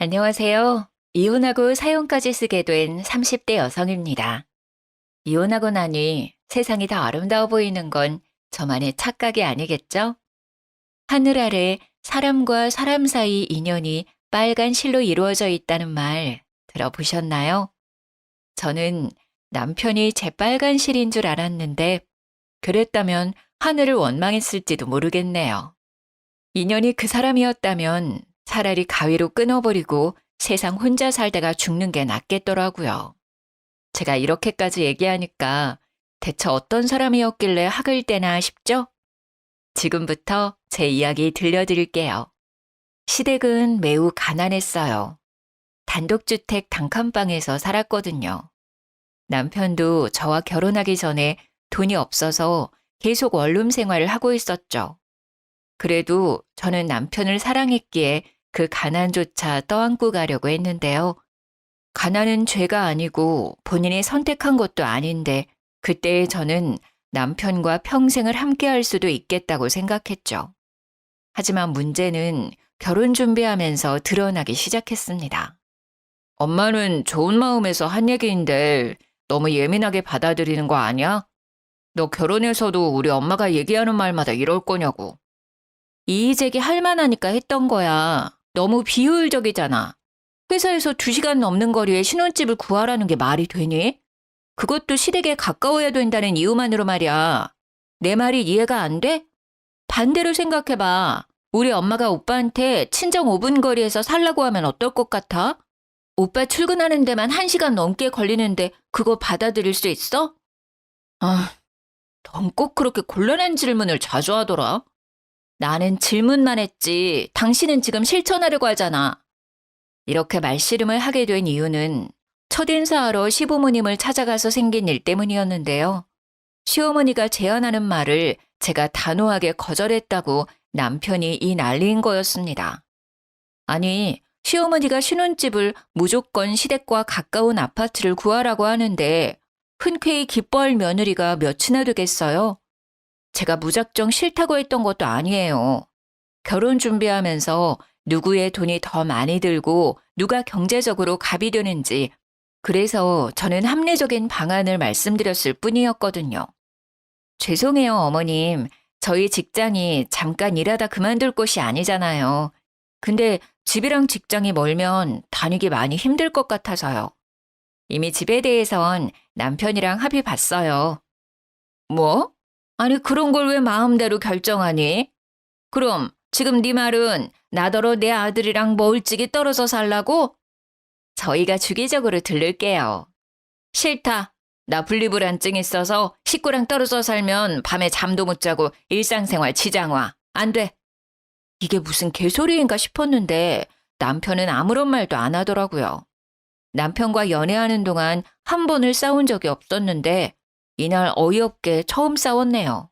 안녕하세요. 이혼하고 사연까지 쓰게 된 30대 여성입니다. 이혼하고 나니 세상이 더 아름다워 보이는 건 저만의 착각이 아니겠죠? 하늘 아래 사람과 사람 사이 인연이 빨간 실로 이루어져 있다는 말 들어보셨나요? 저는 남편이 제 빨간 실인 줄 알았는데 그랬다면 하늘을 원망했을지도 모르겠네요. 인연이 그 사람이었다면 차라리 가위로 끊어버리고 세상 혼자 살다가 죽는 게 낫겠더라고요. 제가 이렇게까지 얘기하니까 대체 어떤 사람이었길래 학을 떼나 싶죠? 지금부터 제 이야기 들려드릴게요. 시댁은 매우 가난했어요. 단독주택 단칸방에서 살았거든요. 남편도 저와 결혼하기 전에 돈이 없어서 계속 원룸 생활을 하고 있었죠. 그래도 저는 남편을 사랑했기에 그 가난조차 떠안고 가려고 했는데요. 가난은 죄가 아니고 본인이 선택한 것도 아닌데 그때 저는 남편과 평생을 함께할 수도 있겠다고 생각했죠. 하지만 문제는 결혼 준비하면서 드러나기 시작했습니다. 엄마는 좋은 마음에서 한 얘기인데 너무 예민하게 받아들이는 거 아니야? 너 결혼해서도 우리 엄마가 얘기하는 말마다 이럴 거냐고. 이의제기 할 만하니까 했던 거야. 너무 비효율적이잖아. 회사에서 2시간 넘는 거리에 신혼집을 구하라는 게 말이 되니? 그것도 시댁에 가까워야 된다는 이유만으로 말이야. 내 말이 이해가 안 돼? 반대로 생각해봐. 우리 엄마가 오빠한테 친정 5분 거리에서 살라고 하면 어떨 것 같아? 오빠 출근하는 데만 1시간 넘게 걸리는데 그거 받아들일 수 있어? 아, 넌 꼭 그렇게 곤란한 질문을 자주 하더라. 나는 질문만 했지 당신은 지금 실천하려고 하잖아. 이렇게 말씨름을 하게 된 이유는 첫인사하러 시부모님을 찾아가서 생긴 일 때문이었는데요. 시어머니가 제안하는 말을 제가 단호하게 거절했다고 남편이 이 난리인 거였습니다. 아니, 시어머니가 신혼집을 무조건 시댁과 가까운 아파트를 구하라고 하는데 흔쾌히 기뻐할 며느리가 몇이나 되겠어요? 제가 무작정 싫다고 했던 것도 아니에요. 결혼 준비하면서 누구의 돈이 더 많이 들고 누가 경제적으로 갑이 되는지 그래서 저는 합리적인 방안을 말씀드렸을 뿐이었거든요. 죄송해요, 어머님. 저희 직장이 잠깐 일하다 그만둘 곳이 아니잖아요. 근데 집이랑 직장이 멀면 다니기 많이 힘들 것 같아서요. 이미 집에 대해선 남편이랑 합의 봤어요. 뭐? 아니 그런 걸 왜 마음대로 결정하니? 그럼 지금 네 말은 나더러 내 아들이랑 멀찍이 떨어져 살라고? 저희가 주기적으로 들를게요. 싫다. 나 분리불안증 있어서 식구랑 떨어져 살면 밤에 잠도 못 자고 일상생활 지장 와. 안 돼. 이게 무슨 개소리인가 싶었는데 남편은 아무런 말도 안 하더라고요. 남편과 연애하는 동안 한 번을 싸운 적이 없었는데 이날 어이없게 처음 싸웠네요.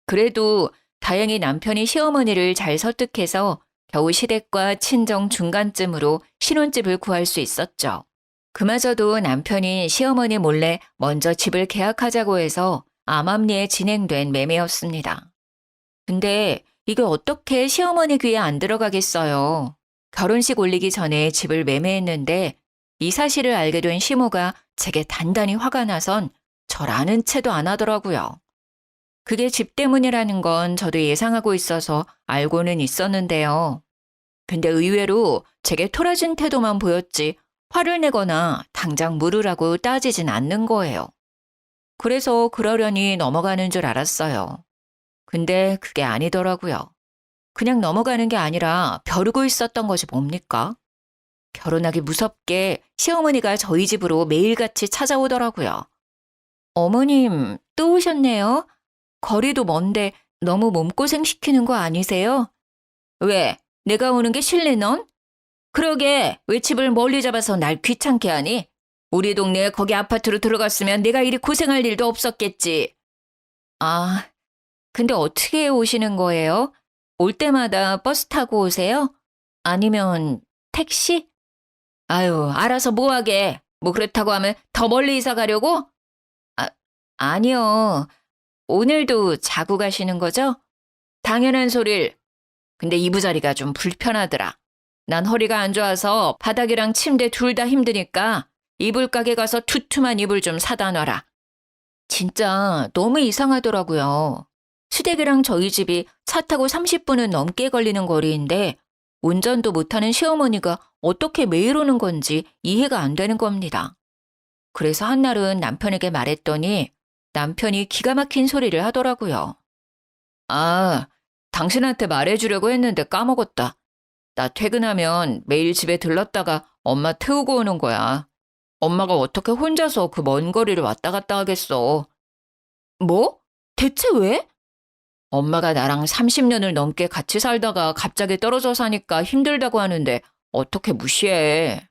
그래도 다행히 남편이 시어머니를 잘 설득해서 겨우 시댁과 친정 중간쯤으로 신혼집을 구할 수 있었죠. 그마저도 남편이 시어머니 몰래 먼저 집을 계약하자고 해서 암암리에 진행된 매매였습니다. 근데 이게 어떻게 시어머니 귀에 안 들어가겠어요. 결혼식 올리기 전에 집을 매매했는데 이 사실을 알게 된 시모가 제게 단단히 화가 나선 절 아는 채도 안 하더라고요. 그게 집 때문이라는 건 저도 예상하고 있어서 알고는 있었는데요. 근데 의외로 제게 토라진 태도만 보였지 화를 내거나 당장 물으라고 따지진 않는 거예요. 그래서 그러려니 넘어가는 줄 알았어요. 근데 그게 아니더라고요. 그냥 넘어가는 게 아니라 벼르고 있었던 것이 뭡니까? 결혼하기 무섭게 시어머니가 저희 집으로 매일같이 찾아오더라고요. 어머님, 또 오셨네요. 거리도 먼데 너무 몸고생 시키는 거 아니세요? 왜? 내가 오는 게 싫니 넌? 그러게 왜 집을 멀리 잡아서 날 귀찮게 하니? 우리 동네에 거기 아파트로 들어갔으면 내가 이리 고생할 일도 없었겠지. 아, 근데 어떻게 오시는 거예요? 올 때마다 버스 타고 오세요? 아니면 택시? 아유, 알아서 뭐하게. 뭐 그렇다고 하면 더 멀리 이사 가려고? 아, 아니요. 오늘도 자고 가시는 거죠? 당연한 소릴. 근데 이부자리가 좀 불편하더라. 난 허리가 안 좋아서 바닥이랑 침대 둘 다 힘드니까 이불 가게 가서 두툼한 이불 좀 사다 놔라. 진짜 너무 이상하더라고요. 시댁이랑 저희 집이 차 타고 30분은 넘게 걸리는 거리인데 운전도 못하는 시어머니가 어떻게 매일 오는 건지 이해가 안 되는 겁니다. 그래서 한날은 남편에게 말했더니 남편이 기가 막힌 소리를 하더라고요. 아, 당신한테 말해주려고 했는데 까먹었다. 나 퇴근하면 매일 집에 들렀다가 엄마 태우고 오는 거야. 엄마가 어떻게 혼자서 그 먼 거리를 왔다 갔다 하겠어. 뭐? 대체 왜? 엄마가 나랑 30년을 넘게 같이 살다가 갑자기 떨어져 사니까 힘들다고 하는데 어떻게 무시해.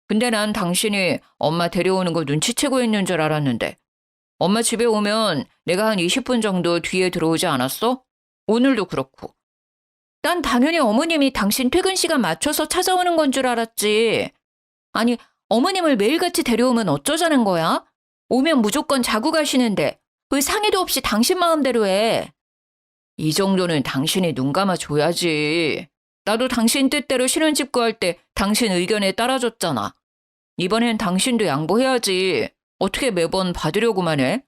근데 난 당신이 엄마 데려오는 거 눈치채고 있는 줄 알았는데 엄마 집에 오면 내가 한 20분 정도 뒤에 들어오지 않았어? 오늘도 그렇고. 난 당연히 어머님이 당신 퇴근 시간 맞춰서 찾아오는 건 줄 알았지. 아니, 어머님을 매일같이 데려오면 어쩌자는 거야? 오면 무조건 자고 가시는데 왜 상의도 없이 당신 마음대로 해? 이 정도는 당신이 눈 감아 줘야지. 나도 당신 뜻대로 신혼집 구할 때 당신 의견에 따라줬잖아. 이번엔 당신도 양보해야지. 어떻게 매번 받으려고만 해?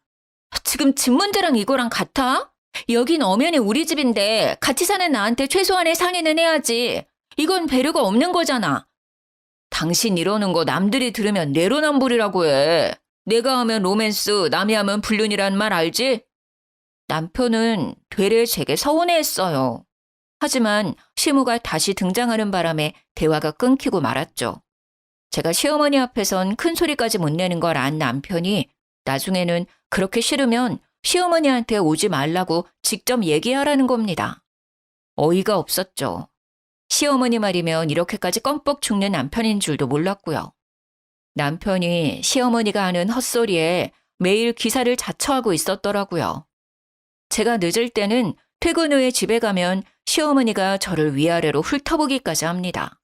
지금 집 문제랑 이거랑 같아? 여긴 엄연히 우리 집인데 같이 사는 나한테 최소한의 상의는 해야지. 이건 배려가 없는 거잖아. 당신 이러는 거 남들이 들으면 내로남불이라고 해. 내가 하면 로맨스, 남이 하면 불륜이란 말 알지? 남편은 되레 제게 서운해했어요. 하지만 시무가 다시 등장하는 바람에 대화가 끊기고 말았죠. 제가 시어머니 앞에선 큰 소리까지 못 내는 걸 안 남편이 나중에는 그렇게 싫으면 시어머니한테 오지 말라고 직접 얘기하라는 겁니다. 어이가 없었죠. 시어머니 말이면 이렇게까지 껌뻑 죽는 남편인 줄도 몰랐고요. 남편이 시어머니가 하는 헛소리에 매일 기사를 자처하고 있었더라고요. 제가 늦을 때는 퇴근 후에 집에 가면 시어머니가 저를 위아래로 훑어보기까지 합니다.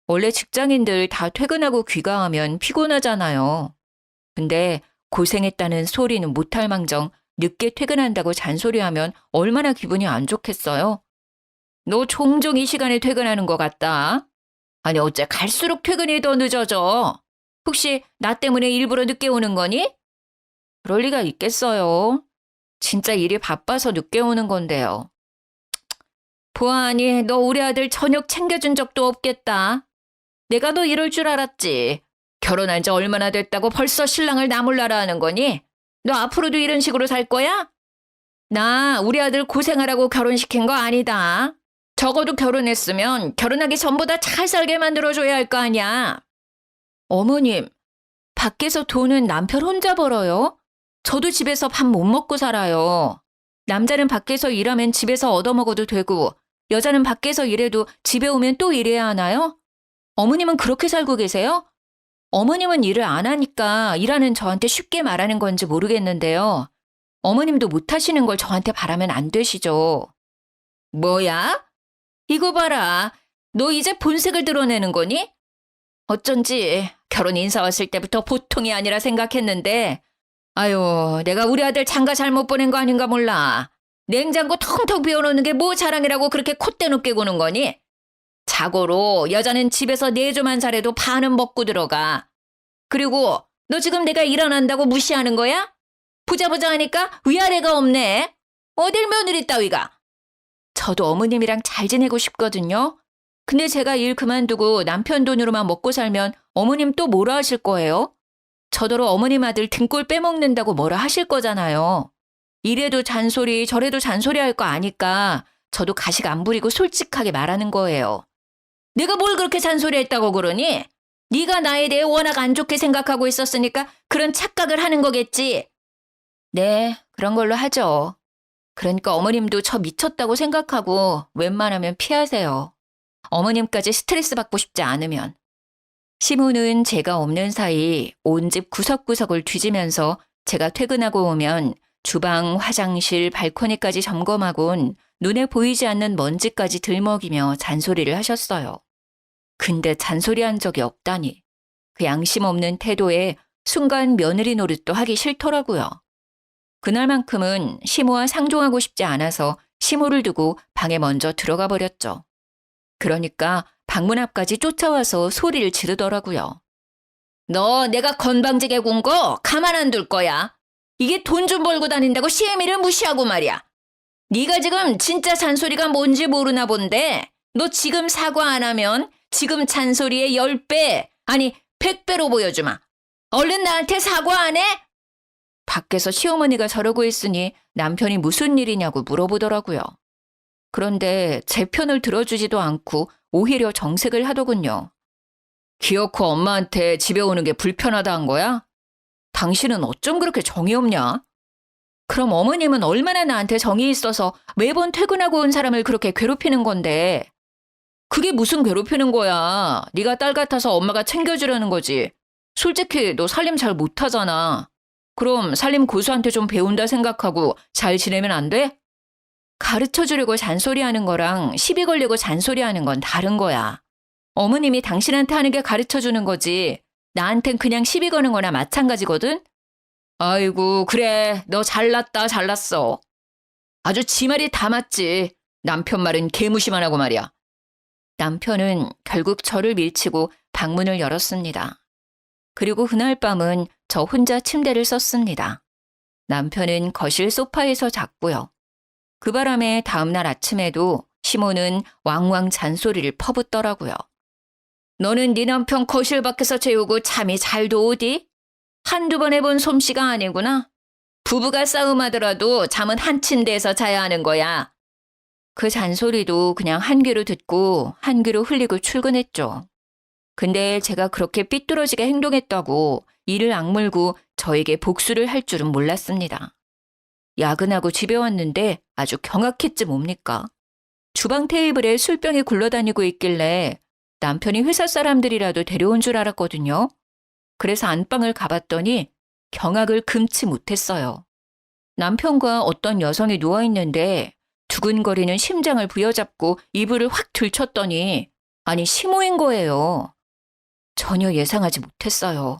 원래 직장인들 다 퇴근하고 귀가하면 피곤하잖아요. 근데 고생했다는 소리는 못할 망정 늦게 퇴근한다고 잔소리하면 얼마나 기분이 안 좋겠어요? 너 종종 이 시간에 퇴근하는 것 같다. 아니 어째 갈수록 퇴근이 더 늦어져. 혹시 나 때문에 일부러 늦게 오는 거니? 그럴 리가 있겠어요. 진짜 일이 바빠서 늦게 오는 건데요. 보아하니 너 우리 아들 저녁 챙겨준 적도 없겠다. 내가 너 이럴 줄 알았지. 결혼한 지 얼마나 됐다고 벌써 신랑을 나몰라라 하는 거니? 너 앞으로도 이런 식으로 살 거야? 나 우리 아들 고생하라고 결혼시킨 거 아니다. 적어도 결혼했으면 결혼하기 전보다 잘 살게 만들어줘야 할 거 아니야. 어머님, 밖에서 돈은 남편 혼자 벌어요? 저도 집에서 밥 못 먹고 살아요. 남자는 밖에서 일하면 집에서 얻어먹어도 되고 여자는 밖에서 일해도 집에 오면 또 일해야 하나요? 어머님은 그렇게 살고 계세요? 어머님은 일을 안 하니까 일하는 저한테 쉽게 말하는 건지 모르겠는데요. 어머님도 못하시는 걸 저한테 바라면 안 되시죠. 뭐야? 이거 봐라. 너 이제 본색을 드러내는 거니? 어쩐지 결혼 인사 왔을 때부터 보통이 아니라 생각했는데 아유, 내가 우리 아들 장가 잘못 보낸 거 아닌가 몰라. 냉장고 텅텅 비워놓는 게 뭐 자랑이라고 그렇게 콧대 높게 구는 거니? 자고로 여자는 집에서 내조만 잘해도 반은 먹고 들어가. 그리고 너 지금 내가 일어난다고 무시하는 거야? 보자 하니까 위아래가 없네. 어딜 며느리 따위가. 저도 어머님이랑 잘 지내고 싶거든요. 근데 제가 일 그만두고 남편 돈으로만 먹고 살면 어머님 또 뭐라 하실 거예요? 저더러 어머님 아들 등골 빼먹는다고 뭐라 하실 거잖아요. 이래도 잔소리 저래도 잔소리 할 거 아니까 저도 가식 안 부리고 솔직하게 말하는 거예요. 내가 뭘 그렇게 잔소리했다고 그러니? 네가 나에 대해 워낙 안 좋게 생각하고 있었으니까 그런 착각을 하는 거겠지. 네, 그런 걸로 하죠. 그러니까 어머님도 저 미쳤다고 생각하고 웬만하면 피하세요. 어머님까지 스트레스 받고 싶지 않으면. 시모는 제가 없는 사이 온 집 구석구석을 뒤지면서 제가 퇴근하고 오면 주방, 화장실, 발코니까지 점검하곤 눈에 보이지 않는 먼지까지 들먹이며 잔소리를 하셨어요. 근데 잔소리한 적이 없다니. 그 양심 없는 태도에 순간 며느리 노릇도 하기 싫더라고요. 그날만큼은 시모와 상종하고 싶지 않아서 시모를 두고 방에 먼저 들어가 버렸죠. 그러니까 방문 앞까지 쫓아와서 소리를 지르더라고요. 너 내가 건방지게 군 거 가만 안 둘 거야. 이게 돈 좀 벌고 다닌다고 시애미를 무시하고 말이야. 네가 지금 진짜 잔소리가 뭔지 모르나 본데 너 지금 사과 안 하면 지금 잔소리의 10배, 아니 100배로 보여주마. 얼른 나한테 사과 안 해? 밖에서 시어머니가 저러고 있으니 남편이 무슨 일이냐고 물어보더라고요. 그런데 제 편을 들어주지도 않고 오히려 정색을 하더군요. 기어코 엄마한테 집에 오는 게 불편하다 한 거야? 당신은 어쩜 그렇게 정이 없냐? 그럼 어머님은 얼마나 나한테 정이 있어서 매번 퇴근하고 온 사람을 그렇게 괴롭히는 건데. 그게 무슨 괴롭히는 거야. 네가 딸 같아서 엄마가 챙겨주려는 거지. 솔직히 너 살림 잘 못하잖아. 그럼 살림 고수한테 좀 배운다 생각하고 잘 지내면 안 돼? 가르쳐주려고 잔소리하는 거랑 시비 걸려고 잔소리하는 건 다른 거야. 어머님이 당신한테 하는 게 가르쳐주는 거지. 나한텐 그냥 시비 거는 거나 마찬가지거든? 아이고, 그래. 너 잘났다, 잘났어. 아주 지 말이 다 맞지. 남편 말은 개무시만 하고 말이야. 남편은 결국 저를 밀치고 방문을 열었습니다. 그리고 그날 밤은 저 혼자 침대를 썼습니다. 남편은 거실 소파에서 잤고요. 그 바람에 다음날 아침에도 시모는 왕왕 잔소리를 퍼붓더라고요. 너는 네 남편 거실 밖에서 재우고 잠이 잘도 오디? 한두 번 해본 솜씨가 아니구나. 부부가 싸움하더라도 잠은 한 침대에서 자야 하는 거야. 그 잔소리도 그냥 한 귀로 듣고 한 귀로 흘리고 출근했죠. 근데 제가 그렇게 삐뚤어지게 행동했다고 이를 악물고 저에게 복수를 할 줄은 몰랐습니다. 야근하고 집에 왔는데 아주 경악했지 뭡니까? 주방 테이블에 술병이 굴러다니고 있길래 남편이 회사 사람들이라도 데려온 줄 알았거든요. 그래서 안방을 가봤더니 경악을 금치 못했어요. 남편과 어떤 여성이 누워있는데 두근거리는 심장을 부여잡고 이불을 확 들쳤더니 아니 시모인 거예요. 전혀 예상하지 못했어요.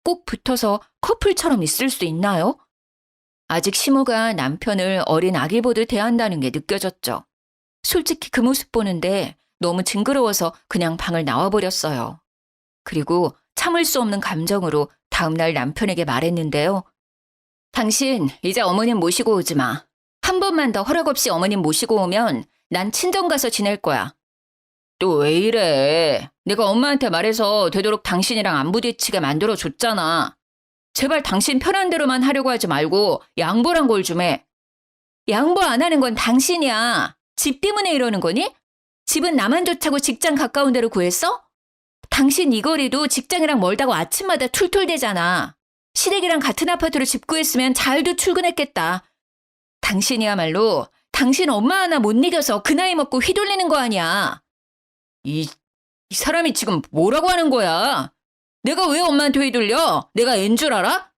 꼭 붙어서 커플처럼 있을 수 있나요? 아직 시모가 남편을 어린 아기 보듯 대한다는 게 느껴졌죠. 솔직히 그 모습 보는데 너무 징그러워서 그냥 방을 나와버렸어요. 그리고 참을 수 없는 감정으로 다음날 남편에게 말했는데요. 당신 이제 어머님 모시고 오지 마. 한 번만 더 허락 없이 어머님 모시고 오면 난 친정 가서 지낼 거야. 또 왜 이래? 내가 엄마한테 말해서 되도록 당신이랑 안 부딪히게 만들어줬잖아. 제발 당신 편한 대로만 하려고 하지 말고 양보란 걸 좀 해. 양보 안 하는 건 당신이야. 집 때문에 이러는 거니? 집은 나만 좋다고 직장 가까운 데로 구했어? 당신 이 거리도 직장이랑 멀다고 아침마다 툴툴대잖아. 시댁이랑 같은 아파트로 집 구했으면 잘도 출근했겠다. 당신이야말로 당신 엄마 하나 못 이겨서 그 나이 먹고 휘둘리는 거 아니야. 이 사람이 지금 뭐라고 하는 거야? 내가 왜 엄마한테 휘둘려? 내가 앤 줄 알아?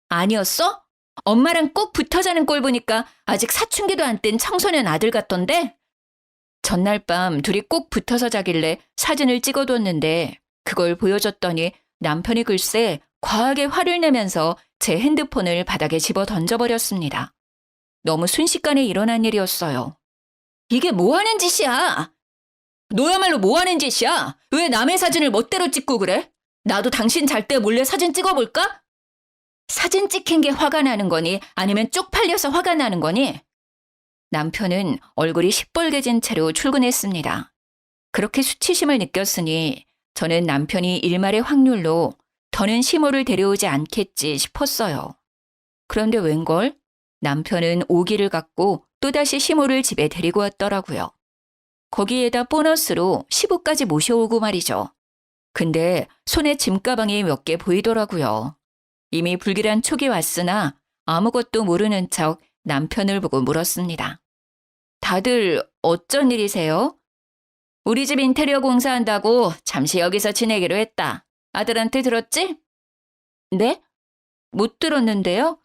아니었어? 엄마랑 꼭 붙어 자는 꼴 보니까 아직 사춘기도 안 뗀 청소년 아들 같던데? 전날 밤 둘이 꼭 붙어서 자길래 사진을 찍어뒀는데 그걸 보여줬더니 남편이 글쎄 과하게 화를 내면서 제 핸드폰을 바닥에 집어 던져버렸습니다. 너무 순식간에 일어난 일이었어요. 이게 뭐 하는 짓이야? 너야말로 뭐 하는 짓이야? 왜 남의 사진을 멋대로 찍고 그래? 나도 당신 잘 때 몰래 사진 찍어볼까? 사진 찍힌 게 화가 나는 거니 아니면 쪽팔려서 화가 나는 거니? 남편은 얼굴이 시뻘개진 채로 출근했습니다. 그렇게 수치심을 느꼈으니 저는 남편이 일말의 확률로 더는 시모를 데려오지 않겠지 싶었어요. 그런데 웬걸? 남편은 오기를 갖고 또다시 시모를 집에 데리고 왔더라고요. 거기에다 보너스로 시부까지 모셔오고 말이죠. 근데 손에 짐가방이 몇 개 보이더라고요. 이미 불길한 촉이 왔으나 아무것도 모르는 척 남편을 보고 물었습니다. 다들 어쩐 일이세요? 우리 집 인테리어 공사한다고 잠시 여기서 지내기로 했다. 아들한테 들었지? 네? 못 들었는데요?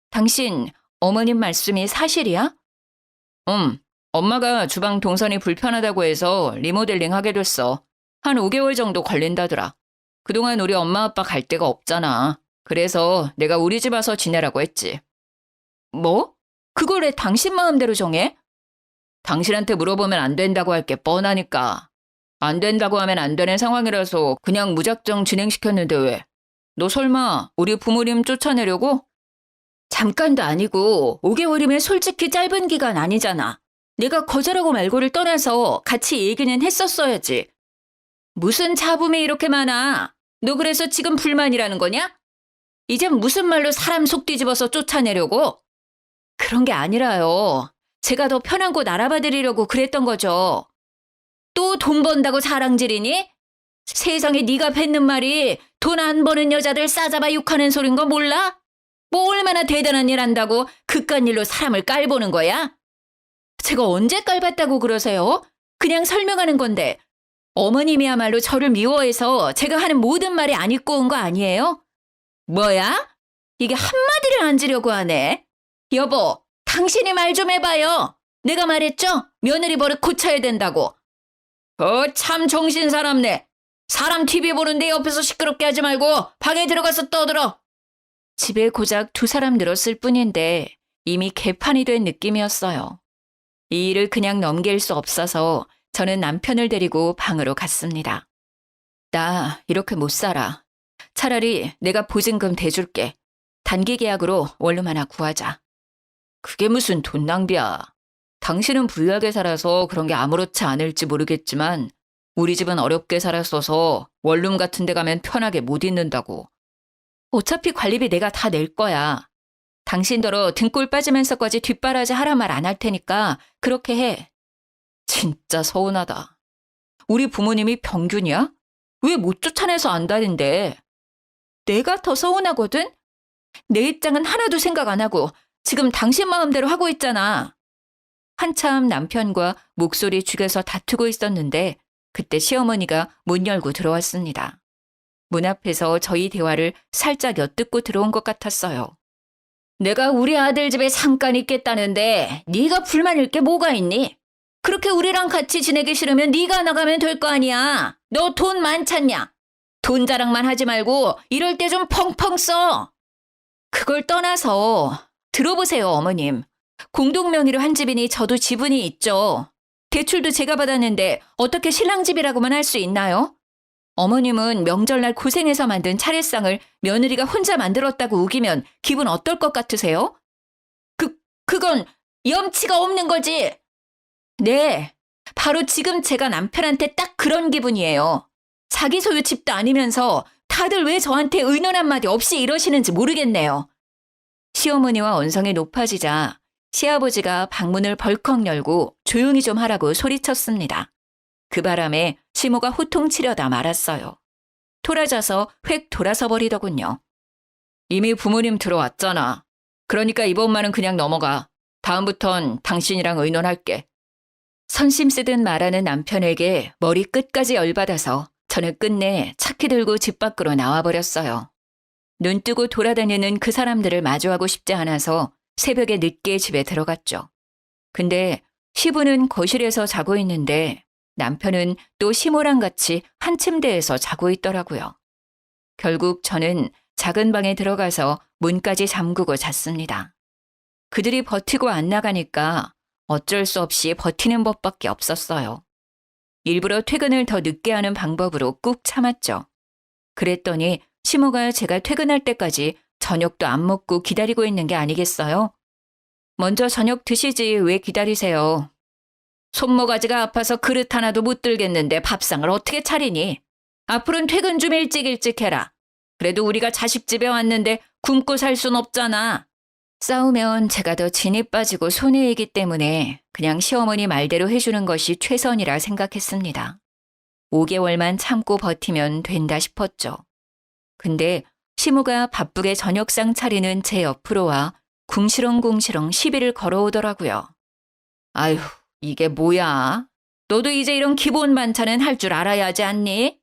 당신 어머님 말씀이 사실이야? 엄마가 주방 동선이 불편하다고 해서 리모델링 하게 됐어. 한 5개월 정도 걸린다더라. 그동안 우리 엄마 아빠 갈 데가 없잖아. 그래서 내가 우리 집 와서 지내라고 했지. 뭐? 그걸 왜 당신 마음대로 정해? 당신한테 물어보면 안 된다고 할 게 뻔하니까. 안 된다고 하면 안 되는 상황이라서 그냥 무작정 진행시켰는데 왜? 너 설마 우리 부모님 쫓아내려고? 잠깐도 아니고 5개월이면 솔직히 짧은 기간 아니잖아. 내가 거절하고 말고를 떠나서 같이 얘기는 했었어야지. 무슨 잡음이 이렇게 많아? 너 그래서 지금 불만이라는 거냐? 이젠 무슨 말로 사람 속 뒤집어서 쫓아내려고? 그런 게 아니라요. 제가 더 편한 곳 알아봐 드리려고 그랬던 거죠. 또 돈 번다고 자랑질이니? 세상에 네가 뱉는 말이 돈 안 버는 여자들 싸잡아 욕하는 소린 거 몰라? 뭐 얼마나 대단한 일 한다고 그깟 일로 사람을 깔보는 거야? 제가 언제 깔봤다고 그러세요? 그냥 설명하는 건데 어머님이야말로 저를 미워해서 제가 하는 모든 말이 안 입고 온 거 아니에요? 뭐야? 이게 한마디를 안 지려고 하네. 여보, 당신이 말 좀 해봐요. 내가 말했죠? 며느리 버릇 고쳐야 된다고. 참 정신 사납네. 사람 TV 보는데 옆에서 시끄럽게 하지 말고 방에 들어가서 떠들어. 집에 고작 2사람 늘었을 뿐인데 이미 개판이 된 느낌이었어요. 이 일을 그냥 넘길 수 없어서 저는 남편을 데리고 방으로 갔습니다. 나 이렇게 못 살아. 차라리 내가 보증금 대줄게. 단기 계약으로 원룸 하나 구하자. 그게 무슨 돈 낭비야. 당신은 부유하게 살아서 그런 게 아무렇지 않을지 모르겠지만 우리 집은 어렵게 살았어서 원룸 같은 데 가면 편하게 못 있는다고. 어차피 관리비 내가 다 낼 거야. 당신더러 등골 빠지면서까지 뒷바라지 하란 말 안 할 테니까 그렇게 해. 진짜 서운하다. 우리 부모님이 평균이야? 왜 못 쫓아내서 안다는데. 내가 더 서운하거든? 내 입장은 하나도 생각 안 하고 지금 당신 마음대로 하고 있잖아. 한참 남편과 목소리 죽여서 다투고 있었는데 그때 시어머니가 문 열고 들어왔습니다. 문 앞에서 저희 대화를 살짝 엿듣고 들어온 것 같았어요. 내가 우리 아들 집에 잠깐 있겠다는데 네가 불만일 게 뭐가 있니? 그렇게 우리랑 같이 지내기 싫으면 네가 나가면 될 거 아니야. 너 돈 많잖냐? 돈 자랑만 하지 말고 이럴 때 좀 펑펑 써. 그걸 떠나서 들어보세요, 어머님. 공동 명의로 한 집이니 저도 지분이 있죠. 대출도 제가 받았는데 어떻게 신랑 집이라고만 할 수 있나요? 어머님은 명절날 고생해서 만든 차례상을 며느리가 혼자 만들었다고 우기면 기분 어떨 것 같으세요? 그건 염치가 없는 거지. 네, 바로 지금 제가 남편한테 딱 그런 기분이에요. 자기 소유 집도 아니면서 다들 왜 저한테 의논 한마디 없이 이러시는지 모르겠네요. 시어머니와 언성이 높아지자 시아버지가 방문을 벌컥 열고 조용히 좀 하라고 소리쳤습니다. 그 바람에 시모가 호통치려다 말았어요. 토라져서 획 돌아서 버리더군요. 이미 부모님 들어왔잖아. 그러니까 이번만은 그냥 넘어가. 다음부턴 당신이랑 의논할게. 선심 쓰듯 말하는 남편에게 머리 끝까지 열받아서 저는 끝내 차키 들고 집 밖으로 나와버렸어요. 눈 뜨고 돌아다니는 그 사람들을 마주하고 싶지 않아서 새벽에 늦게 집에 들어갔죠. 근데 시부는 거실에서 자고 있는데 남편은 또 시모랑 같이 한 침대에서 자고 있더라고요. 결국 저는 작은 방에 들어가서 문까지 잠그고 잤습니다. 그들이 버티고 안 나가니까 어쩔 수 없이 버티는 법밖에 없었어요. 일부러 퇴근을 더 늦게 하는 방법으로 꾹 참았죠. 그랬더니 시모가 제가 퇴근할 때까지 저녁도 안 먹고 기다리고 있는 게 아니겠어요? 먼저 저녁 드시지 왜 기다리세요? 손모가지가 아파서 그릇 하나도 못 들겠는데 밥상을 어떻게 차리니? 앞으로는 퇴근 좀 일찍 해라. 그래도 우리가 자식 집에 왔는데 굶고 살 순 없잖아. 싸우면 제가 더 진이 빠지고 손해이기 때문에 그냥 시어머니 말대로 해주는 것이 최선이라 생각했습니다. 5개월만 참고 버티면 된다 싶었죠. 근데 시모가 바쁘게 저녁상 차리는 제 옆으로 와 궁시렁궁시렁 시비를 걸어오더라고요. 아휴, 이게 뭐야? 너도 이제 이런 기본 반찬은 할 줄 알아야 하지 않니?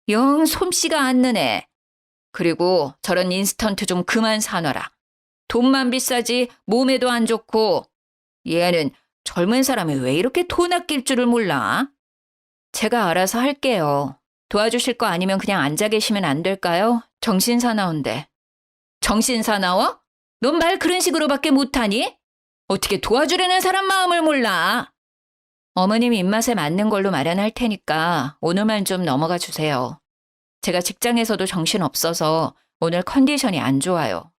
영 솜씨가 안 느네. 그리고 저런 인스턴트 좀 그만 사놔라. 돈만 비싸지 몸에도 안 좋고. 얘는 젊은 사람이 왜 이렇게 돈 아낄 줄을 몰라? 제가 알아서 할게요. 도와주실 거 아니면 그냥 앉아 계시면 안 될까요? 정신 사나운데. 정신 사나워? 넌 말 그런 식으로밖에 못하니? 어떻게 도와주려는 사람 마음을 몰라? 어머님 입맛에 맞는 걸로 마련할 테니까 오늘만 좀 넘어가 주세요. 제가 직장에서도 정신 없어서 오늘 컨디션이 안 좋아요.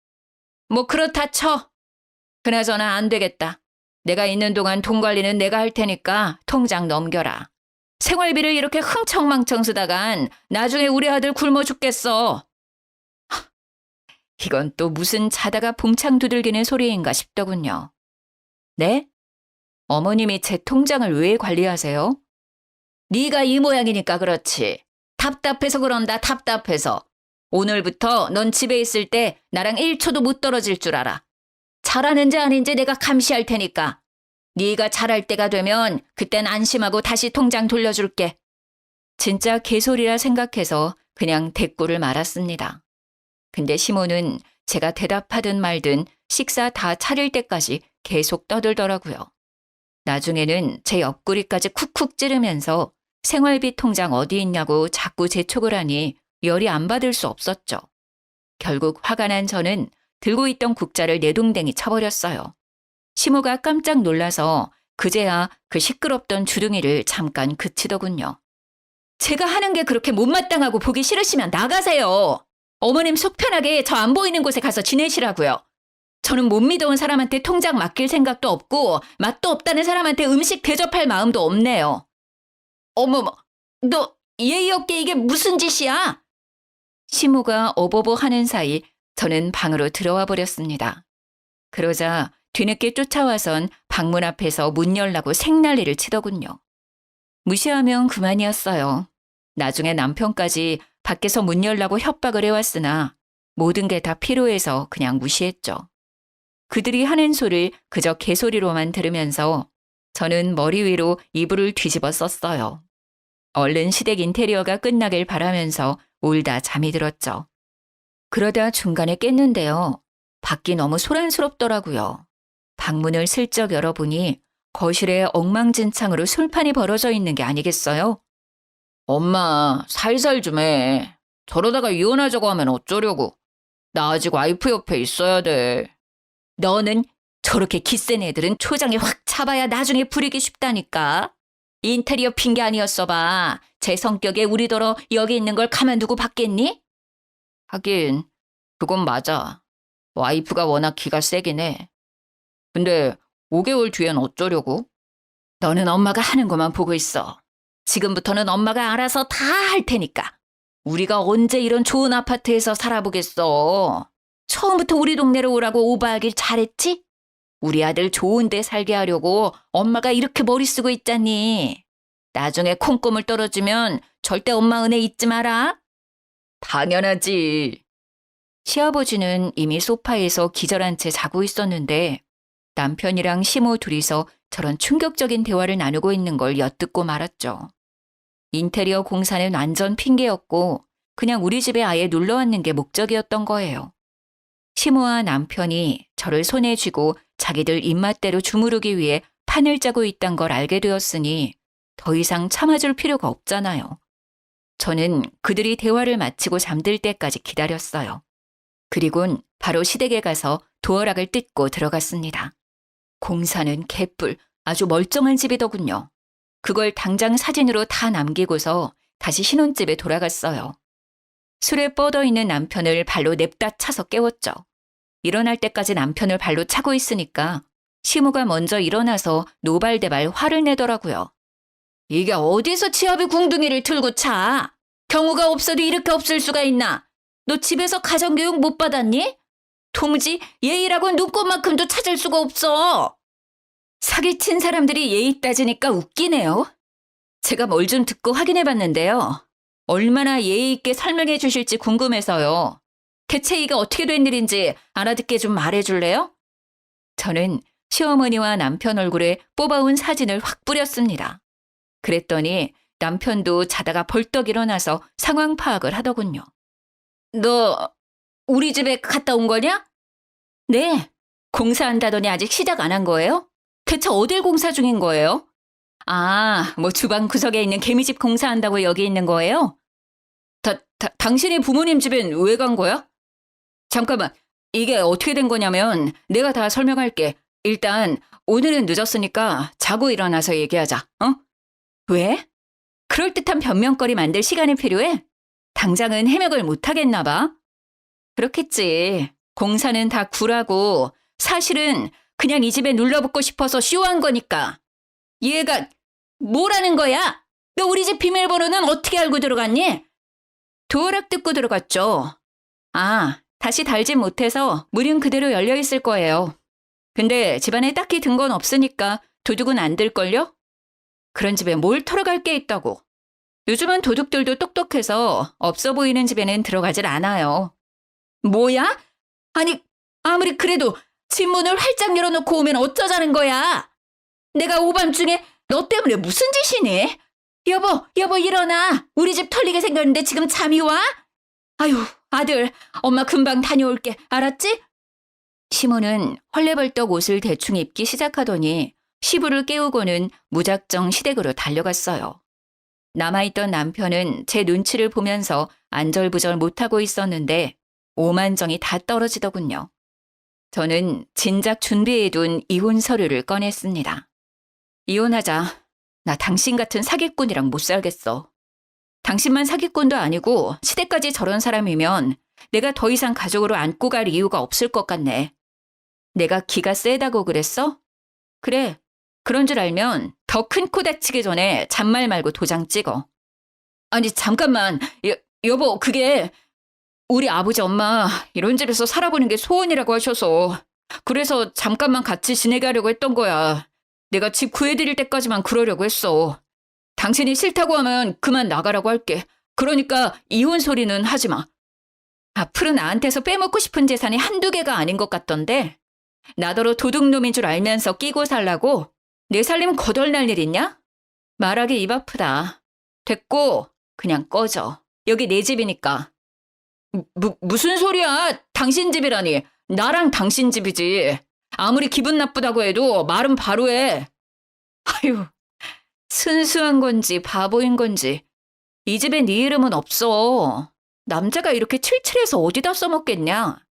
뭐 그렇다 쳐. 그나저나 안 되겠다. 내가 있는 동안 돈 관리는 내가 할 테니까 통장 넘겨라. 생활비를 이렇게 흥청망청 쓰다간 나중에 우리 아들 굶어 죽겠어. 이건 또 무슨 자다가 봉창 두들기는 소리인가 싶더군요. 네? 어머님이 제 통장을 왜 관리하세요? 네가 이 모양이니까 그렇지. 답답해서 그런다, 답답해서. 오늘부터 넌 집에 있을 때 나랑 1초도 못 떨어질 줄 알아. 잘하는지 아닌지 내가 감시할 테니까. 네가 잘할 때가 되면 그땐 안심하고 다시 통장 돌려줄게. 진짜 개소리라 생각해서 그냥 대꾸를 말았습니다. 근데 시모는 제가 대답하든 말든 식사 다 차릴 때까지 계속 떠들더라고요. 나중에는 제 옆구리까지 쿡쿡 찌르면서 생활비 통장 어디 있냐고 자꾸 재촉을 하니 열이 안 받을 수 없었죠. 결국 화가 난 저는 들고 있던 국자를 내동댕이 쳐버렸어요. 시모가 깜짝 놀라서 그제야 그 시끄럽던 주둥이를 잠깐 그치더군요. 제가 하는 게 그렇게 못마땅하고 보기 싫으시면 나가세요. 어머님 속 편하게 저 안 보이는 곳에 가서 지내시라고요. 저는 못 믿어온 사람한테 통장 맡길 생각도 없고 맛도 없다는 사람한테 음식 대접할 마음도 없네요. 어머머, 너 예의 없게 이게 무슨 짓이야? 시모가 어버버 하는 사이 저는 방으로 들어와 버렸습니다. 그러자 뒤늦게 쫓아와선 방문 앞에서 문 열라고 생난리를 치더군요. 무시하면 그만이었어요. 나중에 남편까지 밖에서 문 열라고 협박을 해왔으나 모든 게 다 필요해서 그냥 무시했죠. 그들이 하는 소를 그저 개소리로만 들으면서 저는 머리 위로 이불을 뒤집어 썼어요. 얼른 시댁 인테리어가 끝나길 바라면서 울다 잠이 들었죠. 그러다 중간에 깼는데요. 밖이 너무 소란스럽더라고요. 방문을 슬쩍 열어보니 거실에 엉망진창으로 술판이 벌어져 있는 게 아니겠어요? 엄마, 살살 좀 해. 저러다가 이혼하자고 하면 어쩌려고. 나 아직 와이프 옆에 있어야 돼. 너는 저렇게 기센 애들은 초장에 확 차봐야 나중에 부리기 쉽다니까. 인테리어 핑계 아니었어 봐. 제 성격에 우리더러 여기 있는 걸 가만두고 받겠니? 하긴 그건 맞아. 와이프가 워낙 기가 세긴 해. 근데 5개월 뒤엔 어쩌려고? 너는 엄마가 하는 것만 보고 있어. 지금부터는 엄마가 알아서 다 할 테니까. 우리가 언제 이런 좋은 아파트에서 살아보겠어. 처음부터 우리 동네로 오라고 오바하길 잘했지? 우리 아들 좋은 데 살게 하려고 엄마가 이렇게 머리 쓰고 있잖니. 나중에 콩고물 떨어지면 절대 엄마 은혜 잊지 마라. 당연하지. 시아버지는 이미 소파에서 기절한 채 자고 있었는데 남편이랑 시모 둘이서 저런 충격적인 대화를 나누고 있는 걸 엿듣고 말았죠. 인테리어 공사는 완전 핑계였고 그냥 우리 집에 아예 놀러 왔는 게 목적이었던 거예요. 시모와 남편이 저를 손에 쥐고 자기들 입맛대로 주무르기 위해 판을 짜고 있단 걸 알게 되었으니 더 이상 참아줄 필요가 없잖아요. 저는 그들이 대화를 마치고 잠들 때까지 기다렸어요. 그리곤 바로 시댁에 가서 도어락을 뜯고 들어갔습니다. 공사는 개뿔, 아주 멀쩡한 집이더군요. 그걸 당장 사진으로 다 남기고서 다시 신혼집에 돌아갔어요. 술에 뻗어있는 남편을 발로 냅다 차서 깨웠죠. 일어날 때까지 남편을 발로 차고 있으니까 시모가 먼저 일어나서 노발대발 화를 내더라고요. 이게 어디서 치아비 궁둥이를 틀고 차? 경우가 없어도 이렇게 없을 수가 있나? 너 집에서 가정교육 못 받았니? 도무지 예의라고 눈꽃만큼도 찾을 수가 없어. 사기친 사람들이 예의 따지니까 웃기네요. 제가 뭘 좀 듣고 확인해 봤는데요. 얼마나 예의 있게 설명해 주실지 궁금해서요. 대체 이게 어떻게 된 일인지 알아듣게 좀 말해줄래요? 저는 시어머니와 남편 얼굴에 뽑아온 사진을 확 뿌렸습니다. 그랬더니 남편도 자다가 벌떡 일어나서 상황 파악을 하더군요. 너 우리 집에 갔다 온 거냐? 네. 공사한다더니 아직 시작 안 한 거예요? 대체 어딜 공사 중인 거예요? 아, 뭐 주방 구석에 있는 개미집 공사한다고 여기 있는 거예요? 당신이 부모님 집엔 왜 간 거야? 잠깐만, 이게 어떻게 된 거냐면 내가 다 설명할게. 일단 오늘은 늦었으니까 자고 일어나서 얘기하자, 어? 왜? 그럴듯한 변명거리 만들 시간이 필요해? 당장은 해명을 못하겠나 봐. 그렇겠지. 공사는 다 구라고 사실은 그냥 이 집에 눌러붙고 싶어서 쇼한 거니까. 얘가 뭐라는 거야? 너 우리 집 비밀번호는 어떻게 알고 들어갔니? 도어락 듣고 들어갔죠. 아, 다시 달진 못해서 문은 그대로 열려 있을 거예요. 근데 집안에 딱히 든 건 없으니까 도둑은 안 들걸요? 그런 집에 뭘 털어갈 게 있다고. 요즘은 도둑들도 똑똑해서 없어 보이는 집에는 들어가질 않아요. 뭐야? 아니, 아무리 그래도 집 문을 활짝 열어놓고 오면 어쩌자는 거야? 내가 오밤중에 너 때문에 무슨 짓이니? 여보, 일어나. 우리 집 털리게 생겼는데 지금 잠이 와? 아유, 아들, 엄마 금방 다녀올게. 알았지? 시모는 헐레벌떡 옷을 대충 입기 시작하더니 시부를 깨우고는 무작정 시댁으로 달려갔어요. 남아있던 남편은 제 눈치를 보면서 안절부절 못하고 있었는데 오만정이 다 떨어지더군요. 저는 진작 준비해둔 이혼 서류를 꺼냈습니다. 이혼하자. 나 당신 같은 사기꾼이랑 못 살겠어. 당신만 사기꾼도 아니고 시댁까지 저런 사람이면 내가 더 이상 가족으로 안고 갈 이유가 없을 것 같네. 내가 기가 세다고 그랬어? 그래. 그런 줄 알면 더 큰 코 다치기 전에 잔말 말고 도장 찍어. 아니 잠깐만. 여보 그게 우리 아버지 엄마 이런 집에서 살아보는 게 소원이라고 하셔서 그래서 잠깐만 같이 지내게 하려고 했던 거야. 내가 집 구해드릴 때까지만 그러려고 했어. 당신이 싫다고 하면 그만 나가라고 할게. 그러니까 이혼 소리는 하지 마. 앞으로 나한테서 빼먹고 싶은 재산이 한두 개가 아닌 것 같던데 나더러 도둑놈인 줄 알면서 끼고 살라고 내 살림 거덜날 일 있냐? 말하기 입 아프다. 됐고 그냥 꺼져. 여기 내 집이니까. 무슨 소리야? 당신 집이라니. 나랑 당신 집이지. 아무리 기분 나쁘다고 해도 말은 바로 해. 아유, 순수한 건지 바보인 건지 이 집에 네 이름은 없어. 남자가 이렇게 칠칠해서 어디다 써먹겠냐?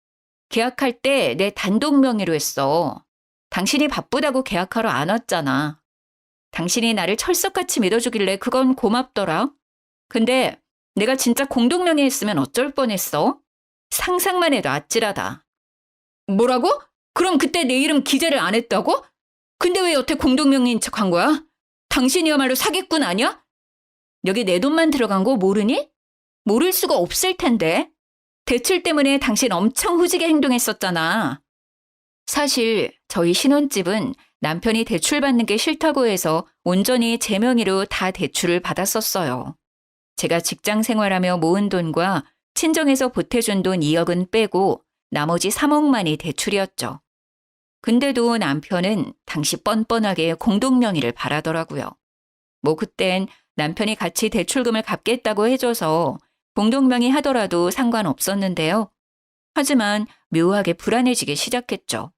계약할 때 내 단독 명의로 했어. 당신이 바쁘다고 계약하러 안 왔잖아. 당신이 나를 철석같이 믿어주길래 그건 고맙더라. 근데 내가 진짜 공동 명의 했으면 어쩔 뻔했어? 상상만 해도 아찔하다. 뭐라고? 그럼 그때 내 이름 기재를 안 했다고? 근데 왜 여태 공동 명의인 척한 거야? 당신이야말로 사기꾼 아니야? 여기 내 돈만 들어간 거 모르니? 모를 수가 없을 텐데. 대출 때문에 당신 엄청 후지게 행동했었잖아. 사실 저희 신혼집은 남편이 대출 받는 게 싫다고 해서 온전히 제 명의로 다 대출을 받았었어요. 제가 직장 생활하며 모은 돈과 친정에서 보태준 돈 2억은 빼고 나머지 3억만이 대출이었죠. 근데도 남편은 당시 뻔뻔하게 공동명의를 바라더라고요. 뭐 그땐 남편이 같이 대출금을 갚겠다고 해줘서 공동명의 하더라도 상관없었는데요. 하지만 묘하게 불안해지기 시작했죠.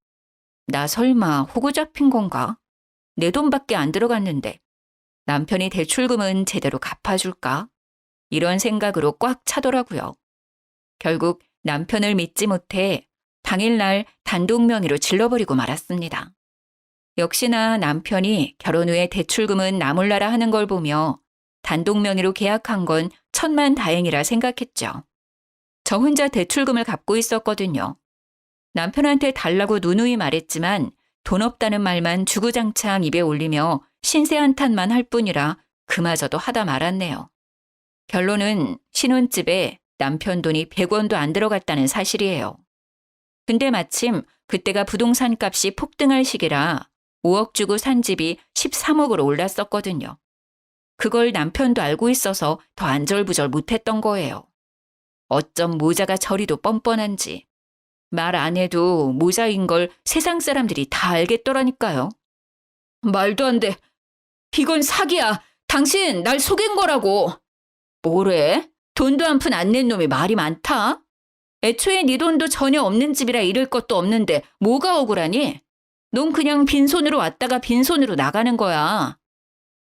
나 설마 호구 잡힌 건가? 내 돈밖에 안 들어갔는데 남편이 대출금은 제대로 갚아줄까? 이런 생각으로 꽉 차더라고요. 결국 남편을 믿지 못해 당일날 단독 명의로 질러버리고 말았습니다. 역시나 남편이 결혼 후에 대출금은 나 몰라라 하는 걸 보며 단독 명의로 계약한 건 천만다행이라 생각했죠. 저 혼자 대출금을 갚고 있었거든요. 남편한테 달라고 누누이 말했지만 돈 없다는 말만 주구장창 입에 올리며 신세 한탄만 할 뿐이라 그마저도 하다 말았네요. 결론은 신혼집에 남편 돈이 100원도 안 들어갔다는 사실이에요. 근데 마침 그때가 부동산 값이 폭등할 시기라 5억 주고 산 집이 13억으로 올랐었거든요. 그걸 남편도 알고 있어서 더 안절부절 못했던 거예요. 어쩜 모자가 저리도 뻔뻔한지. 말 안 해도 모자인 걸 세상 사람들이 다 알겠더라니까요. 말도 안 돼. 이건 사기야. 당신 날 속인 거라고. 뭐래? 돈도 한 푼 안 낸 놈이 말이 많다? 애초에 네 돈도 전혀 없는 집이라 잃을 것도 없는데 뭐가 억울하니? 넌 그냥 빈손으로 왔다가 빈손으로 나가는 거야.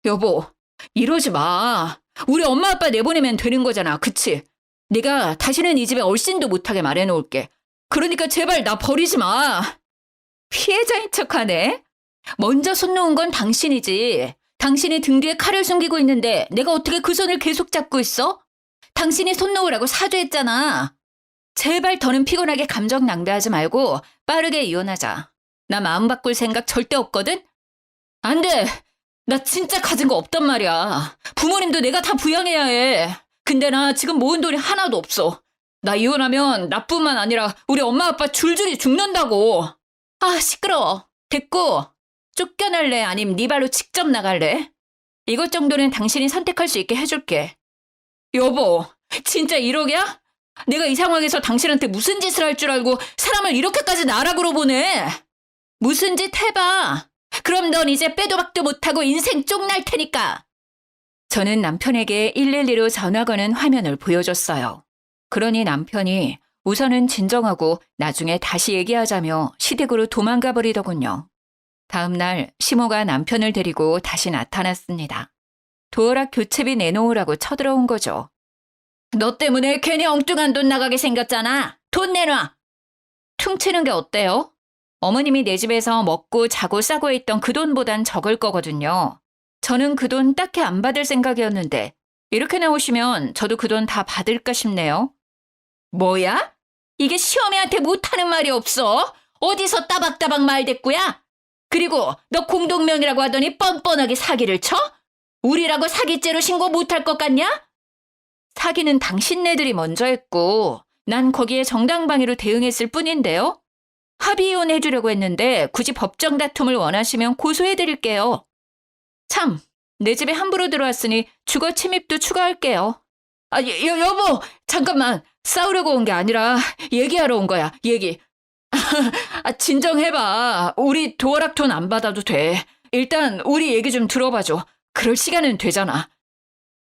여보, 이러지 마. 우리 엄마 아빠 내보내면 되는 거잖아. 그치? 내가 다시는 이 집에 얼씬도 못하게 말해놓을게. 그러니까 제발 나 버리지 마. 피해자인 척하네. 먼저 손 놓은 건 당신이지. 당신이 등 뒤에 칼을 숨기고 있는데 내가 어떻게 그 손을 계속 잡고 있어? 당신이 손 놓으라고 사죄했잖아. 제발 더는 피곤하게 감정 낭비하지 말고 빠르게 이혼하자. 나 마음 바꿀 생각 절대 없거든? 안 돼. 나 진짜 가진 거 없단 말이야. 부모님도 내가 다 부양해야 해. 근데 나 지금 모은 돈이 하나도 없어. 나 이혼하면 나뿐만 아니라 우리 엄마 아빠 줄줄이 죽는다고. 아, 시끄러워. 됐고. 쫓겨날래? 아님 네 발로 직접 나갈래? 이것 정도는 당신이 선택할 수 있게 해줄게. 여보, 진짜 1억이야? 내가 이 상황에서 당신한테 무슨 짓을 할 줄 알고 사람을 이렇게까지 나락으로 보내? 무슨 짓 해봐. 그럼 넌 이제 빼도 박도 못하고 인생 쪽날 테니까. 저는 남편에게 112로 전화 거는 화면을 보여줬어요. 그러니 남편이 우선은 진정하고 나중에 다시 얘기하자며 시댁으로 도망가 버리더군요. 다음 날 시모가 남편을 데리고 다시 나타났습니다. 도어락 교체비 내놓으라고 쳐들어온 거죠. 너 때문에 괜히 엉뚱한 돈 나가게 생겼잖아. 돈 내놔. 퉁치는 게 어때요? 어머님이 내 집에서 먹고 자고 싸고 있던 그 돈보단 적을 거거든요. 저는 그 돈 딱히 안 받을 생각이었는데 이렇게 나오시면 저도 그 돈 다 받을까 싶네요. 뭐야? 이게 시어머니한테 못하는 말이 없어? 어디서 따박따박 말대꾸야? 그리고 너 공동명의라고 하더니 뻔뻔하게 사기를 쳐? 우리라고 사기죄로 신고 못할 것 같냐? 사기는 당신네들이 먼저 했고 난 거기에 정당방위로 대응했을 뿐인데요. 합의 이혼해주려고 했는데 굳이 법정 다툼을 원하시면 고소해드릴게요. 참, 내 집에 함부로 들어왔으니 주거 침입도 추가할게요. 아, 여보, 잠깐만. 싸우려고 온 게 아니라 얘기하러 온 거야, 얘기. 아, 진정해봐. 우리 도어락 돈 안 받아도 돼. 일단 우리 얘기 좀 들어봐줘. 그럴 시간은 되잖아.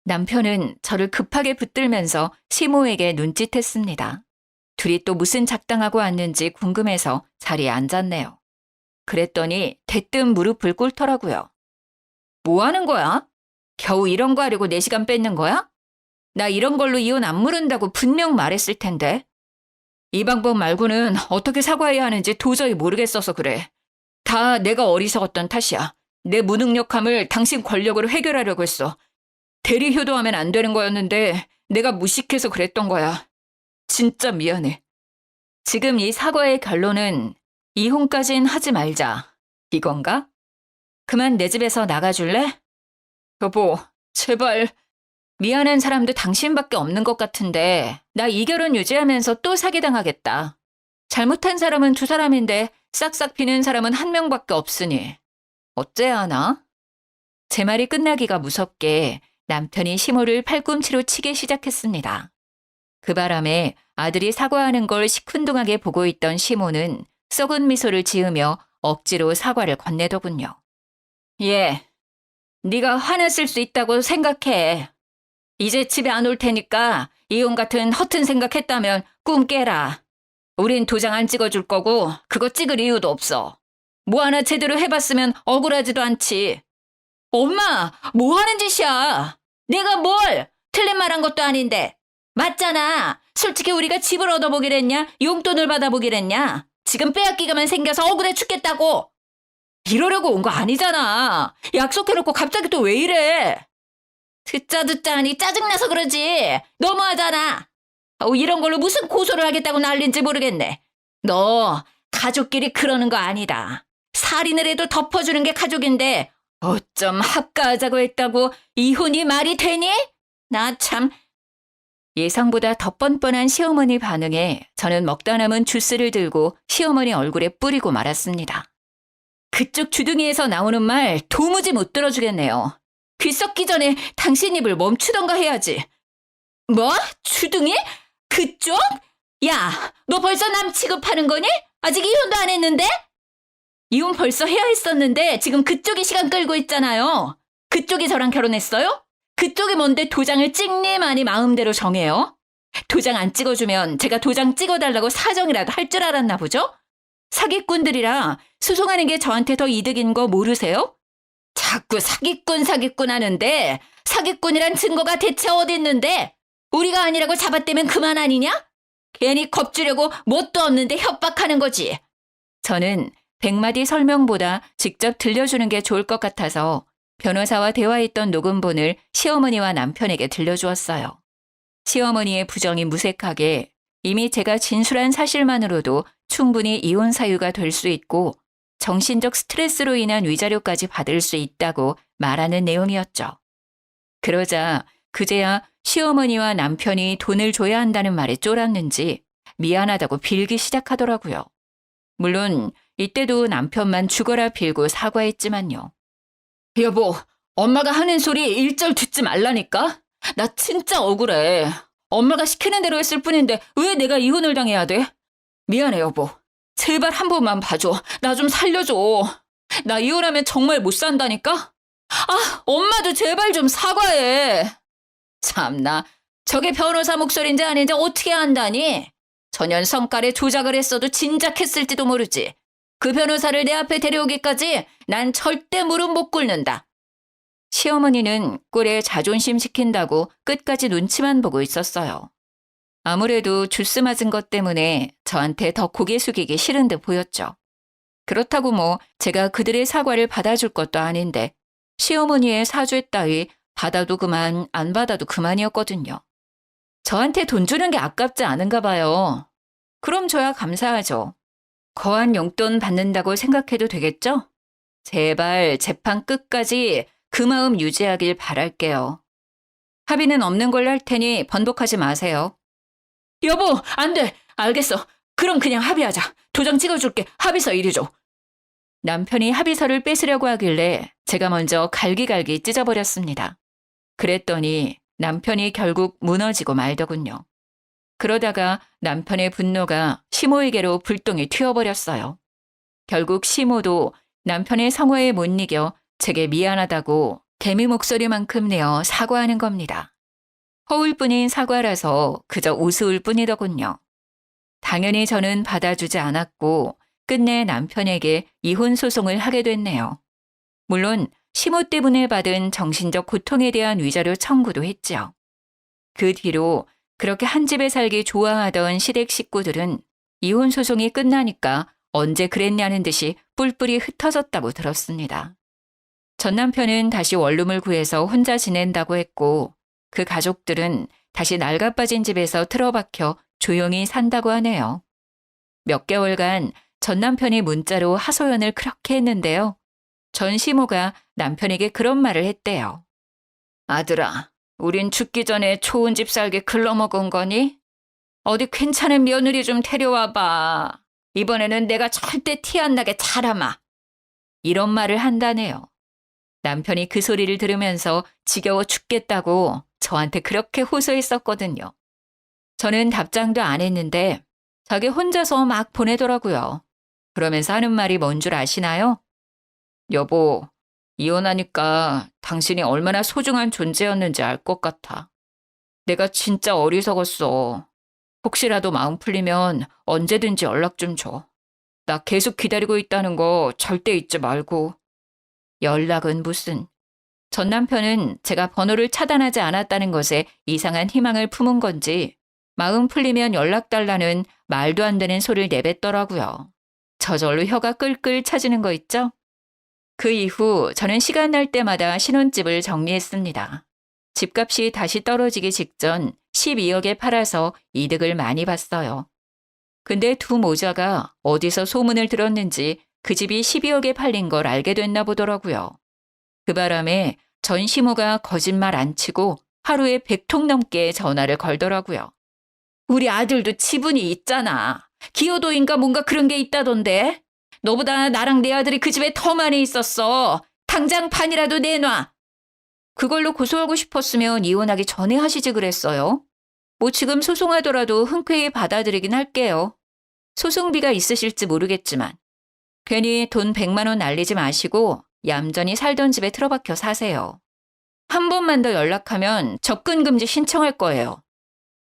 남편은 저를 급하게 붙들면서 시모에게 눈짓했습니다. 둘이 또 무슨 작당하고 왔는지 궁금해서 자리에 앉았네요. 그랬더니 대뜸 무릎을 꿇더라고요. 뭐 하는 거야? 겨우 이런 거 하려고 4시간 뺏는 거야? 나 이런 걸로 이혼 안 물은다고 분명 말했을 텐데. 이 방법 말고는 어떻게 사과해야 하는지 도저히 모르겠어서 그래. 다 내가 어리석었던 탓이야. 내 무능력함을 당신 권력으로 해결하려고 했어. 대리 효도하면 안 되는 거였는데 내가 무식해서 그랬던 거야. 진짜 미안해. 지금 이 사과의 결론은 이혼까진 하지 말자. 이건가? 그만 내 집에서 나가줄래? 여보, 제발. 미안한 사람도 당신밖에 없는 것 같은데 나 이 결혼 유지하면서 또 사기당하겠다. 잘못한 사람은 2사람인데 싹싹 비는 사람은 1명밖에 없으니 어째야 하나? 제 말이 끝나기가 무섭게 남편이 시모를 팔꿈치로 치기 시작했습니다. 그 바람에 아들이 사과하는 걸 시큰둥하게 보고 있던 시모는 썩은 미소를 지으며 억지로 사과를 건네더군요. 예, 네가 화났을 수 있다고 생각해. 이제 집에 안 올 테니까 이혼 같은 허튼 생각했다면 꿈 깨라. 우린 도장 안 찍어줄 거고 그거 찍을 이유도 없어. 뭐 하나 제대로 해봤으면 억울하지도 않지. 엄마, 뭐 하는 짓이야? 내가 뭘? 틀린 말 한 것도 아닌데. 맞잖아. 솔직히 우리가 집을 얻어보기랬냐? 용돈을 받아보기랬냐? 지금 빼앗기가만 생겨서 억울해 죽겠다고. 이러려고 온 거 아니잖아. 약속해놓고 갑자기 또 왜 이래? 듣자 하니 짜증나서 그러지. 너무하잖아. 이런 걸로 무슨 고소를 하겠다고 난린지 모르겠네. 너 가족끼리 그러는 거 아니다. 살인을 해도 덮어주는 게 가족인데 어쩜 합가하자고 했다고 이혼이 말이 되니? 나 참. 예상보다 더 뻔뻔한 시어머니 반응에 저는 먹다 남은 주스를 들고 시어머니 얼굴에 뿌리고 말았습니다. 그쪽 주둥이에서 나오는 말 도무지 못 들어주겠네요. 귀 썩기 전에 당신 입을 멈추던가 해야지. 뭐? 주둥이? 그쪽? 야, 너 벌써 남 취급하는 거니? 아직 이혼도 안 했는데? 이혼 벌써 해야 했었는데 지금 그쪽이 시간 끌고 있잖아요. 그쪽이 저랑 결혼했어요? 그쪽이 뭔데 도장을 찍니 마니 마음대로 정해요? 도장 안 찍어주면 제가 도장 찍어달라고 사정이라도 할 줄 알았나 보죠? 사기꾼들이라 소송하는 게 저한테 더 이득인 거 모르세요? 자꾸 사기꾼 하는데 사기꾼이란 증거가 대체 어디 있는데? 우리가 아니라고 잡아떼면 그만 아니냐? 괜히 겁주려고 뭣도 없는데 협박하는 거지. 저는 100마디 설명보다 직접 들려주는 게 좋을 것 같아서 변호사와 대화했던 녹음본을 시어머니와 남편에게 들려주었어요. 시어머니의 부정이 무색하게 이미 제가 진술한 사실만으로도 충분히 이혼 사유가 될 수 있고 정신적 스트레스로 인한 위자료까지 받을 수 있다고 말하는 내용이었죠. 그러자 그제야 시어머니와 남편이 돈을 줘야 한다는 말에 쫄았는지 미안하다고 빌기 시작하더라고요. 물론 이때도 남편만 죽어라 빌고 사과했지만요. 여보, 엄마가 하는 소리 일절 듣지 말라니까? 나 진짜 억울해. 엄마가 시키는 대로 했을 뿐인데 왜 내가 이혼을 당해야 돼? 미안해 여보. 제발 한 번만 봐줘. 나 좀 살려줘. 나 이혼하면 정말 못 산다니까? 아, 엄마도 제발 좀 사과해. 참나, 저게 변호사 목소리인지 아닌지 어떻게 안다니? 전현 성깔에 조작을 했어도 진작했을지도 모르지. 그 변호사를 내 앞에 데려오기까지 난 절대 무릎 못 꿇는다. 시어머니는 꼴에 자존심 시킨다고 끝까지 눈치만 보고 있었어요. 아무래도 주스 맞은 것 때문에 저한테 더 고개 숙이기 싫은 듯 보였죠. 그렇다고 뭐 제가 그들의 사과를 받아줄 것도 아닌데 시어머니의 사죄 따위 받아도 그만 안 받아도 그만이었거든요. 저한테 돈 주는 게 아깝지 않은가 봐요. 그럼 저야 감사하죠. 거한 용돈 받는다고 생각해도 되겠죠? 제발 재판 끝까지 그 마음 유지하길 바랄게요. 합의는 없는 걸로 할 테니 번복하지 마세요. 여보, 안 돼. 알겠어. 그럼 그냥 합의하자. 도장 찍어줄게. 합의서 이리 줘. 남편이 합의서를 뺏으려고 하길래 제가 먼저 갈기갈기 찢어버렸습니다. 그랬더니 남편이 결국 무너지고 말더군요. 그러다가 남편의 분노가 시모에게로 불똥이 튀어버렸어요. 결국 시모도 남편의 성화에 못 이겨 제게 미안하다고 개미 목소리만큼 내어 사과하는 겁니다. 허울뿐인 사과라서 그저 우스울 뿐이더군요. 당연히 저는 받아주지 않았고 끝내 남편에게 이혼 소송을 하게 됐네요. 물론 시모 때문에 받은 정신적 고통에 대한 위자료 청구도 했지요. 그 뒤로 그렇게 한 집에 살기 좋아하던 시댁 식구들은 이혼 소송이 끝나니까 언제 그랬냐는 듯이 뿔뿔이 흩어졌다고 들었습니다. 전 남편은 다시 원룸을 구해서 혼자 지낸다고 했고 그 가족들은 다시 낡아빠진 집에서 틀어박혀 조용히 산다고 하네요. 몇 개월간 전 남편이 문자로 하소연을 그렇게 했는데요. 전 시모가 남편에게 그런 말을 했대요. 아들아, 우린 죽기 전에 좋은 집 살게 글러먹은 거니? 어디 괜찮은 며느리 좀 데려와봐. 이번에는 내가 절대 티 안 나게 잘하마. 이런 말을 한다네요. 남편이 그 소리를 들으면서 지겨워 죽겠다고 저한테 그렇게 호소했었거든요. 저는 답장도 안 했는데 자기 혼자서 막 보내더라고요. 그러면서 하는 말이 뭔 줄 아시나요? 여보, 이혼하니까 당신이 얼마나 소중한 존재였는지 알 것 같아. 내가 진짜 어리석었어. 혹시라도 마음 풀리면 언제든지 연락 좀 줘. 나 계속 기다리고 있다는 거 절대 잊지 말고. 연락은 무슨. 전 남편은 제가 번호를 차단하지 않았다는 것에 이상한 희망을 품은 건지 마음 풀리면 연락 달라는 말도 안 되는 소리를 내뱉더라고요. 저절로 혀가 끌끌 차지는 거 있죠? 그 이후 저는 시간 날 때마다 신혼집을 정리했습니다. 집값이 다시 떨어지기 직전 12억에 팔아서 이득을 많이 봤어요. 근데 두 모자가 어디서 소문을 들었는지 그 집이 12억에 팔린 걸 알게 됐나 보더라고요. 그 바람에 전 시모가 거짓말 안 치고 하루에 100통 넘게 전화를 걸더라고요. 우리 아들도 지분이 있잖아. 기여도인가 뭔가 그런 게 있다던데. 너보다 나랑 내 아들이 그 집에 더 많이 있었어. 당장 판이라도 내놔. 그걸로 고소하고 싶었으면 이혼하기 전에 하시지 그랬어요. 뭐 지금 소송하더라도 흔쾌히 받아들이긴 할게요. 소송비가 있으실지 모르겠지만 괜히 돈 100만 원 날리지 마시고 얌전히 살던 집에 틀어박혀 사세요. 한 번만 더 연락하면 접근금지 신청할 거예요.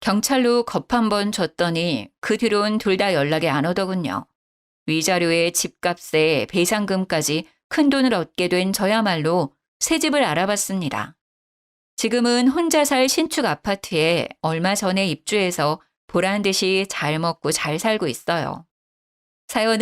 경찰로 겁 한 번 줬더니 그 뒤로는 둘 다 연락이 안 오더군요. 위자료에 집값에 배상금까지 큰돈을 얻게 된 저야말로 새 집을 알아봤습니다. 지금은 혼자 살 신축 아파트에 얼마 전에 입주해서 보란 듯이 잘 먹고 잘 살고 있어요. 사연을